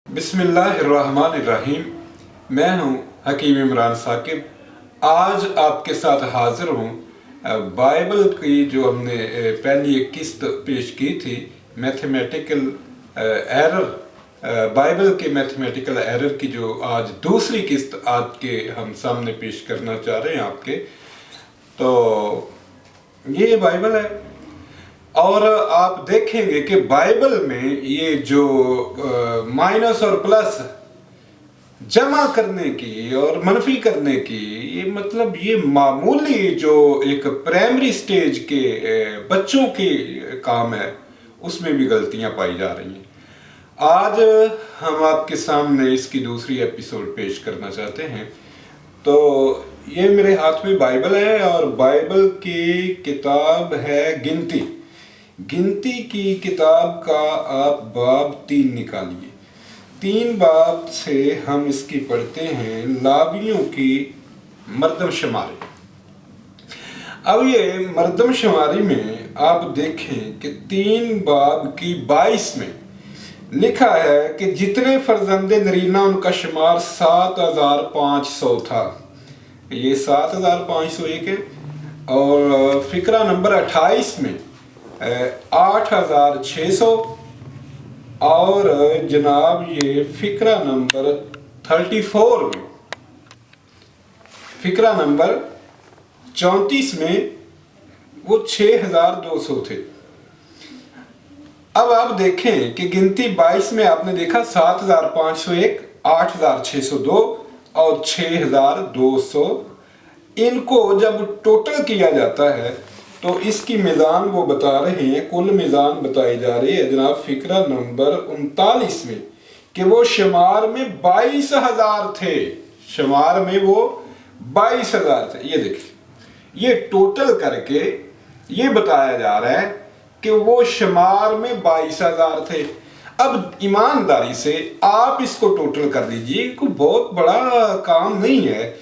बिस्मिल्लाहिर्रहमानिर्रहीम। मैं हूं हकीम इमरान साकिब। आज आपके साथ हाजिर हूं बाइबल की जो हमने पहली एक किस्त पेश की थी, मैथमेटिकल एरर, बाइबल के मैथमेटिकल एरर की जो आज दूसरी किस्त आज के हम सामने पेश करना चाह रहे हैं आपके। तो ये बाइबल है और आप देखेंगे कि बाइबल में ये जो माइनस और प्लस जमा करने की और मनफी करने की, ये मतलब ये मामूली जो एक प्राइमरी स्टेज के बच्चों के काम है, उसमें भी गलतियां पाई जा रही हैं। आज हम आपके सामने इसकी दूसरी एपिसोड पेश करना चाहते हैं। तो ये मेरे हाथ में बाइबल है और बाइबल की किताब है गिनती की किताब का आप बाब 3 निकालिए। 3 बाब से हम इसकी पढ़ते हैं लावियों की मर्दमशुमारी। अब ये मर्दमशुमारी में आप देखें कि 3 बाब की 22 में लिखा है कि जितने फर्जंदे नरीना उनका शुमार 7500 था। ये 7501 है। और फिक्रा नंबर 28 में 8600 और जनाब ये फिक्रा नंबर 34 में, फिक्रा नंबर 34 में वो 6200 थे। अब आप देखें कि गिनती 22 में आपने देखा 7501, 8602 और 6200। इनको जब टोटल किया जाता है तो इसकी मिज़ान वो बता रहे हैं, कुल मिज़ान बताई जा रही है जनाब फिक्रा नंबर 39 में, कि वो शुमार में 22,000 थे। शुमार में वो 22,000 थे। ये देखिए, ये टोटल करके ये बताया जा रहा है कि वो शुमार में 22,000 थे। अब ईमानदारी से आप इसको टोटल कर लीजिए, कोई बहुत बड़ा काम नहीं है।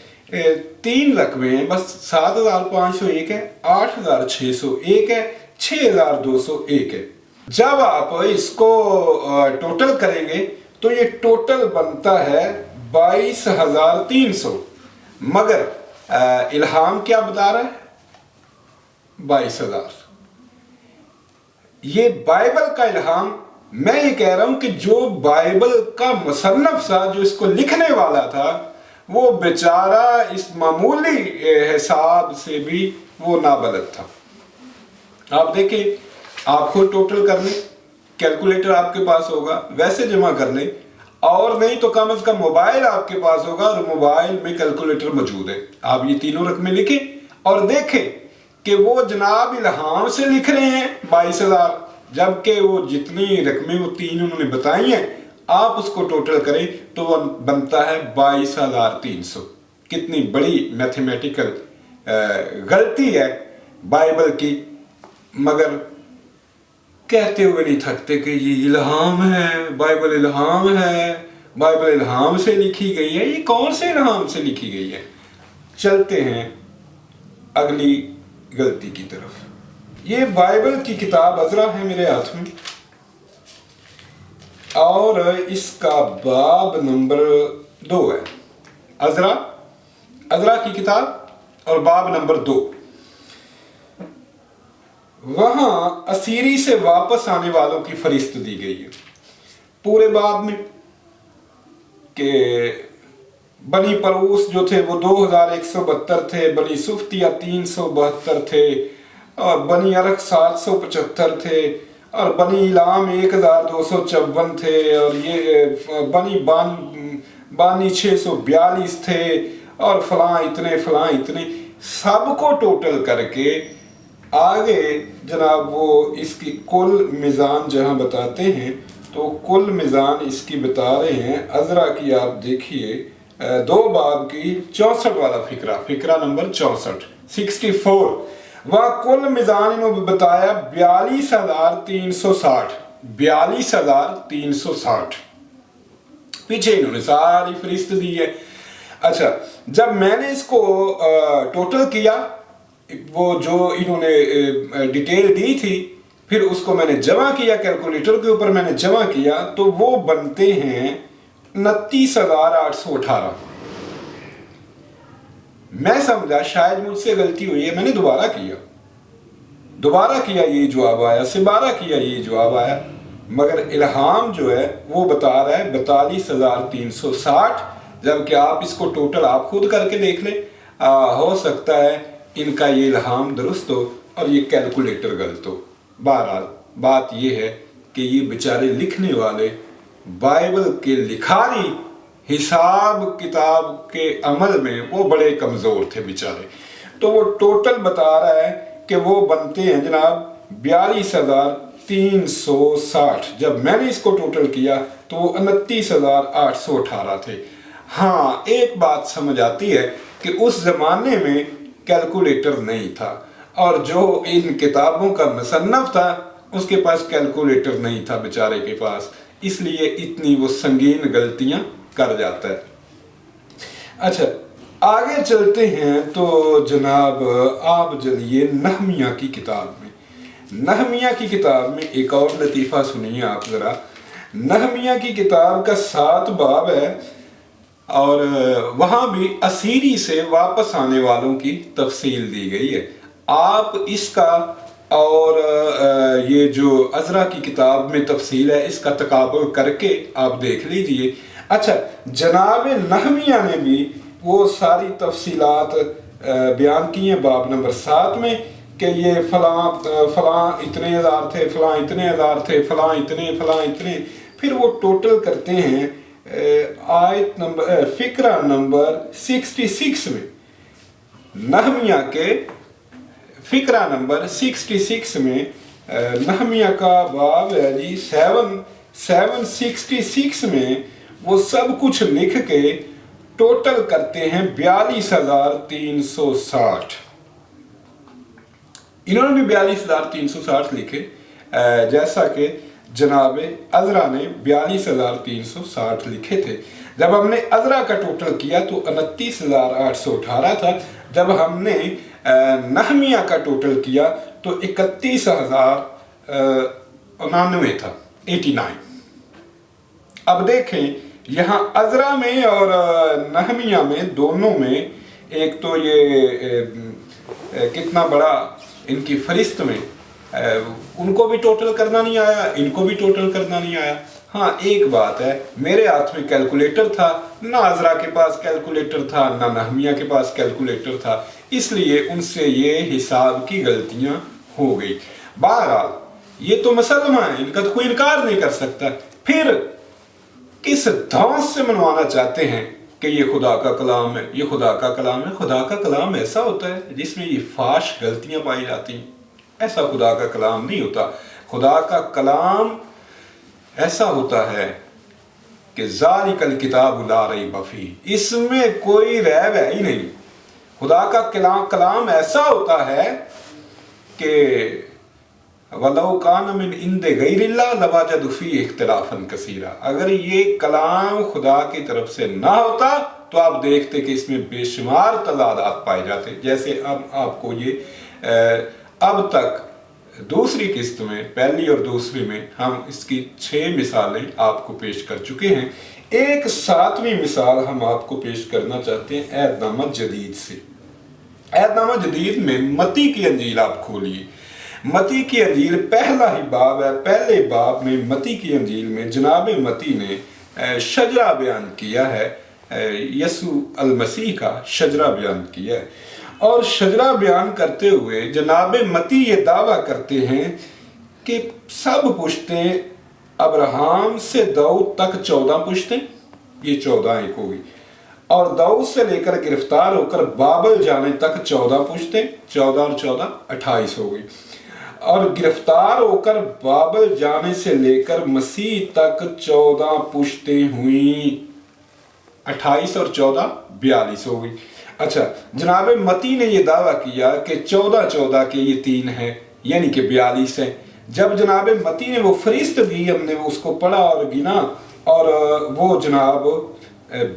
3 रकमें हैं, बस 7501 है, 8601 है, 6201 है। जब आप इसको टोटल करेंगे तो ये टोटल बनता है 22,300। मगर इल्हाम क्या बता रहा है? 22,000। ये बाइबल का इल्हाम। मैं ये कह रहा हूं कि जो बाइबल का मुसन्नफ था, जो इसको लिखने वाला था, वो बेचारा इस मामूली हिसाब से भी वो नाबलद था। आप देखिए, आपको टोटल कर लें, कैलकुलेटर आपके पास होगा, वैसे जमा कर लें, और नहीं तो कम से कम मोबाइल आपके पास होगा और मोबाइल में कैलकुलेटर मौजूद है। आप ये तीनों रकमें लिखें और देखें कि वो जनाब इल्हाम से लिख रहे हैं 22,000, जबकि वो जितनी रकमें वो 3 उन्होंने बताई हैं, आप उसको टोटल करें तो वो बनता है 22,300। कितनी बड़ी मैथमेटिकल गलती है बाइबल की। मगर कहते हुए नहीं थकते कि ये इल्हाम है, बाइबल इल्हाम है, बाइबल इल्हाम से लिखी गई है। ये कौन से इल्हाम से लिखी गई है? चलते हैं अगली गलती की तरफ। ये बाइबल की किताब अज़रा है मेरे हाथ में और इसका बाब नंबर 2 है। अज़रा की किताब और बाब नंबर 2। वहां असीरी से वापस आने वालों की फरिश्त दी गई है पूरे बाब में, कि बनी परूस जो थे वो 2172 थे, बनी सुफ्तिया 372 थे, और बनी अरक 775 थे, और बनी इलाम 1254 थे, और ये बनी बानी 642 थे, और फलां इतने सबको टोटल करके आगे जनाब वो इसकी कुल मिज़ान जहां बताते हैं, तो कुल मिज़ान इसकी बता रहे हैं। अज़रा की आप देखिए 2 बाब की 64 वाला फिक्रा नंबर 64 वह कुल मिज़ान इन्होंने बताया 42,360। 42,360 पीछे इन्होंने सारी फरिश्त दी है। अच्छा, जब मैंने इसको टोटल किया, वो जो इन्होंने डिटेल दी थी, फिर उसको मैंने जमा किया, कैलकुलेटर के ऊपर मैंने जमा किया, तो वो बनते हैं 29,818। मैं समझा शायद मुझसे गलती हुई है, मैंने दोबारा किया ये जवाब आया, से 12 किया ये जवाब आया, मगर इल्हाम जो है वो बता रहा है 42,360, जबकि आप इसको टोटल आप खुद करके देख लें। हो सकता है इनका ये इल्हाम दुरुस्त हो और ये कैलकुलेटर गलत हो। बहरहाल बात ये है कि ये बेचारे लिखने वाले बाइबल के लिखारी हिसाब किताब के अमल में वो बड़े कमज़ोर थे बेचारे। तो वो टोटल बता रहा है कि वो बनते हैं जनाब 42,360। जब मैंने इसको टोटल किया तो वो 29,818 थे। हाँ, एक बात समझ आती है कि उस ज़माने में कैलकुलेटर नहीं था, और जो इन किताबों का मुसन्नफ़ था उसके पास कैलकुलेटर नहीं था बेचारे के पास, इसलिए इतनी वो संगीन गलतियां कर जाता है। अच्छा, आगे चलते हैं तो जनाब आप चलिए नहमिया की किताब में। नहमिया की किताब में एक और लतीफ़ा सुनिए आप ज़रा। नहमिया की किताब का 7 बाब है, और वहाँ भी असीरी से वापस आने वालों की तफसील दी गई है। आप इसका और ये जो अज़रा की किताब में तफसील है इसका तकाबुल करके आप देख लीजिए। अच्छा, जनाब नहमिया ने भी वो सारी तफसीलात बयान की हैं बाब नंबर 7 में, कि ये फलां इतने हज़ार थे, फलां इतने हज़ार थे, फलां इतने। फिर वो टोटल करते हैं आयत नंबर फ़िक्रा नंबर 66 में। नहमिया के फ़िक्रा नंबर 66 में नहमिया का बाब है जी 766 में वो सब कुछ लिख के टोटल करते हैं 42,360। इन्होंने भी 42,360 लिखे, जैसा कि जनाब अज़रा ने 42,360 लिखे थे। जब हमने अज़रा का टोटल किया तो 29,818 था। जब हमने नहमिया का टोटल किया तो 31,099 था, 89। अब देखें यहाँ अज़रा में और नहमिया में दोनों में एक तो ये कितना बड़ा इनकी फरिस्त में उनको भी टोटल करना नहीं आया, इनको भी टोटल करना नहीं आया। हाँ, एक बात है, मेरे हाथ में कैलकुलेटर था, ना अज़रा के पास कैलकुलेटर था, ना नहमिया के पास कैलकुलेटर था, इसलिए उनसे ये हिसाब की गलतियां हो गई। बहरहाल ये तो मसलमा है, इनका तो कोई इनकार नहीं कर सकता। फिर किस धौंस से मनवाना चाहते हैं कि ये खुदा का कलाम है, ये खुदा का कलाम है। खुदा का कलाम ऐसा होता है जिसमें ये फाश गलतियां पाई जाती हैं, ऐसा खुदा का कलाम नहीं होता। खुदा का कलाम ऐसा होता है कि ज़ालिकल किताब ला रैब फीह, इसमें कोई रैब है ही नहीं। खुदा का कलाम ऐसा होता है कि वलौ कान मिन इंदे गैरिल्लाह लवजदू फीह इख्तिलाफन कसीरा, अगर ये कलाम खुदा की तरफ से ना होता तो आप देखते कि इसमें बेशुमार तजादात पाए जाते। जैसे अब आपको ये अब तक दूसरी किस्त में, पहली और दूसरी में हम इसकी 6 मिसालें आपको पेश कर चुके हैं। एक 7वीं मिसाल हम आपको पेश करना चाहते हैं अहदनामा जदीद से। अहदनामा जदीद में मती की अंजील आप खोलिए। मती की अंजील पहला ही बाब है। पहले बाब में मती की अंजील में जनाब मती ने शजरा बयान किया है, यसू अल मसीह का शजरा बयान किया है। और शजरा बयान करते हुए जनाब मती ये दावा करते हैं कि सब पुश्तें अब्राहम से दाऊद तक 14 पुश्तें, ये 14 एक होगी, और दाऊद से लेकर गिरफ्तार होकर बाबल जाने तक 14 पुश्तें, 14 और 14 28 हो गई, और गिरफ्तार होकर बाबल जाने से लेकर मसीह तक 14 पुश्तें हुई, 28 और 14 42 हो गई। अच्छा, जनाब मती ने यह दावा किया कि 14 के ये 3 हैं, यानी कि 42 हैं। जब जनाब मती ने वो फरिस्त दी, हमने उसको पढ़ा और गिना, और वो जनाब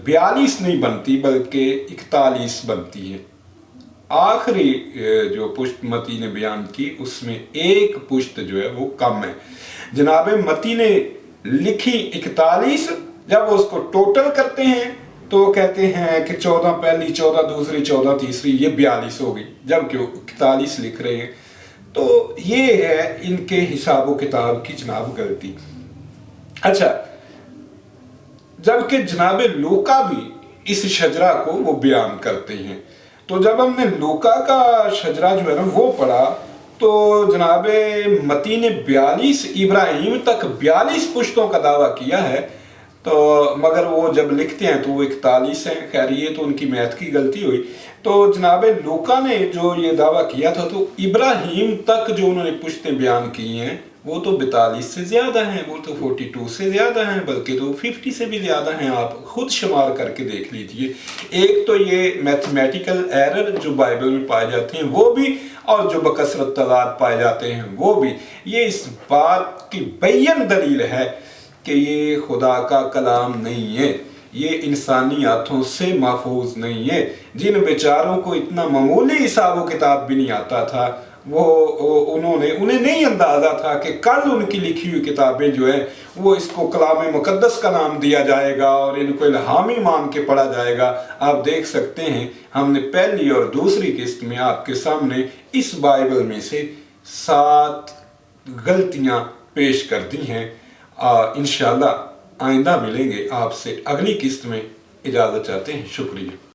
42 नहीं बनती बल्कि 41 बनती है। आखिरी जो पुश्त मती ने बयान की उसमें एक पुश्त जो है वो कम है। जनाब मती ने लिखी 41 जब वो उसको टोटल करते हैं तो वो कहते हैं कि 14 पहली, 14 दूसरी, 14 तीसरी, ये 42 हो गई, जबकि वो 41 लिख रहे हैं। तो ये है इनके हिसाब किताब की जनाब गलती। अच्छा, जबकि जनाब लूका भी इस शजरा को वो बयान करते हैं। तो जब हमने लूका का शजरा जो है ना वो पढ़ा, तो जनाब मती ने 42 इब्राहिम तक 42 पुश्तों का दावा किया है, तो मगर वो जब लिखते हैं तो वो 41 है। खैर ये तो उनकी मैथ की गलती हुई। तो जनाब लूका ने जो ये दावा किया था, तो इब्राहिम तक जो उन्होंने पुश्तें बयान की हैं वो तो 42 से ज़्यादा हैं, वो तो 42 से ज़्यादा हैं, बल्कि तो 50 से भी ज़्यादा हैं। आप खुद शुमार करके देख लीजिए। एक तो ये मैथमेटिकल एरर जो बाइबल में पाए जाते हैं वो भी, और जो बकसरत तादाद पाए जाते हैं वो भी, ये इस बात की बैन दलील है कि ये खुदा का कलाम नहीं है, ये इंसानी हाथों से महफूज नहीं है। जिन बेचारों को इतना मामूली हिसाब किताब भी नहीं आता था, उन्हें नहीं अंदाजा था कि कल उनकी लिखी हुई किताबें जो है वो इसको कलाम मुकद्दस का नाम दिया जाएगा और इनको इल्हामी मान के पढ़ा जाएगा। आप देख सकते हैं हमने पहली और दूसरी किस्त में आपके सामने इस बाइबल में से 7 गलतियां पेश कर दी हैं। इंशाल्लाह आइंदा मिलेंगे आपसे अगली किस्त में। इजाज़त चाहते हैं। शुक्रिया।